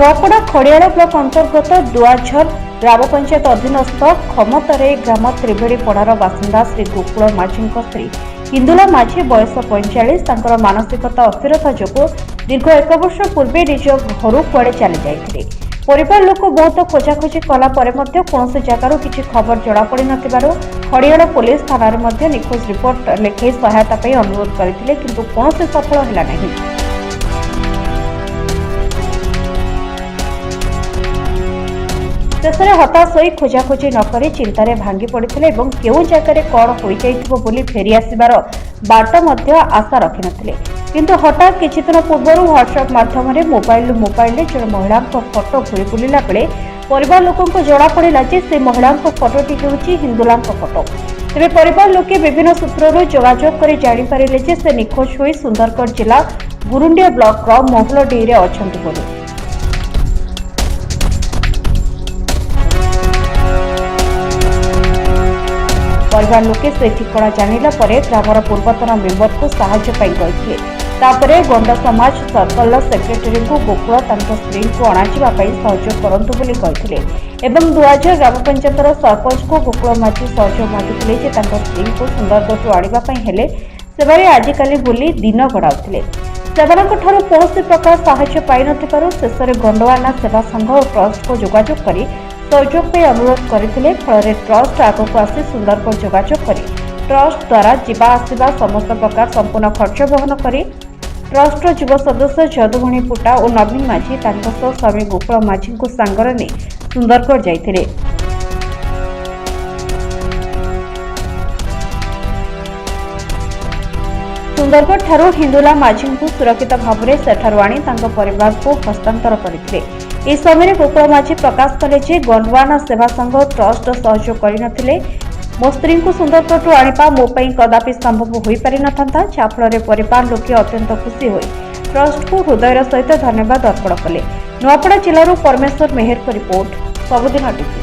Nuapada Khadiyal block अंतर्गत दुआझर ग्राम पंचायत अधीनस्थ खमतरे ग्राम त्रिवेणीपड़ार बासिंदा श्री गोकुल माझी स्त्री हिंदुला माझी बयस 45 मानसिकता अस्थिरता जो दीर्घ 1 वर्ष पूर्वे निज घर कुआड़े चली जाते परिवार लोक बहुत खोजाखोजी कला कौन जगार किसी खबर जमापड़ न खड़ियाल पुलिस थाना निखोज रिपोर्ट लिखे सहायता अनुरोध करते किंतु कौन सफल है नहीं। शेष हताश हो खोजाखोजी नक चिंतार भांगी पड़ते केउ जगह कौन हो फेरी आसबार बार्ता आशा रखि नथिले किंतु हठात किछि दिन पूर्व व्हाट्सएप माध्यम मोबाइल जन महिला फोटो घूरी बुलिला बेले परिवार लोक जमापड़ा जे से महिला फोटोटी होउछि हिंदुला फोटो। तेरे परिवार लोके विभिन्न सूत्रु जोगाजोग कर जानिपारे जे से निखोज होई सुंदरगढ़ जिला गुरुंडिया ब्लॉक मोहलडीरे अछंती बोली। परिवार लोके से ठिकଣା जानिला परे ग्रामर पूर्वतन मेंबर को सहायता पाई गए तापरे गंडा समाज सर्कल सेक्रेटरी को गोकुल तांको स्त्री को अणाजिबा पाई सहयोग करंतु बोली कहिथिले एवं दुआझर ग्राम पंचायतर सरपंच को गोकुल माझी सहयोग मागिथिले जे तांको स्त्री को सुंदरगढ़ आनिबा पाई हेले सेबारे आजिकाली बोली दिन गड़ाउथिले सेबारक ठारू कौनसी प्रकार सहायता पाई नथिबारु शेषरे गंडवाना सेवा संघ और ट्रस्ट को जोगाजोग करी सहयोग पे अनुरोध करथिले फଳରେ ट्रस्ट आगको आसी सुंदरगढ़ जोगाजोग करी ट्रस्ट द्वारा जीवा आसिबा समस्त प्रकार संपूर्ण खर्च वहन करी ट्रस्ट युव सदस्य जदुमणि पुटा और नवीन माझी तांको सह स्वामी गोकुल माझी को सांगर ने सुंदरगढ़ जाइथिले। सुंदरगढ़ ठारू हिंदुला माझी को सुरक्षित भाव में सेठारु आनी तांको परिवार को हस्तांतर करथिले। इस समय गोकुल माझी प्रकाश कले गंडवाना सेवा संघ ट्रस्ट सहयोग करनथिले मो स्त्री को सुंदरगढ़ आनिबा मो पई कदापि संभव होई पारि नथांता छाफଳରେ परिवार लोके अत्यंत खुशी होई ट्रस्ट को हृदयर सहित धन्यवाद अर्पण कले। नुआपड़ा जिल्लारू परमेश्वर मेहर को रिपोर्ट सबुदिन टीवी।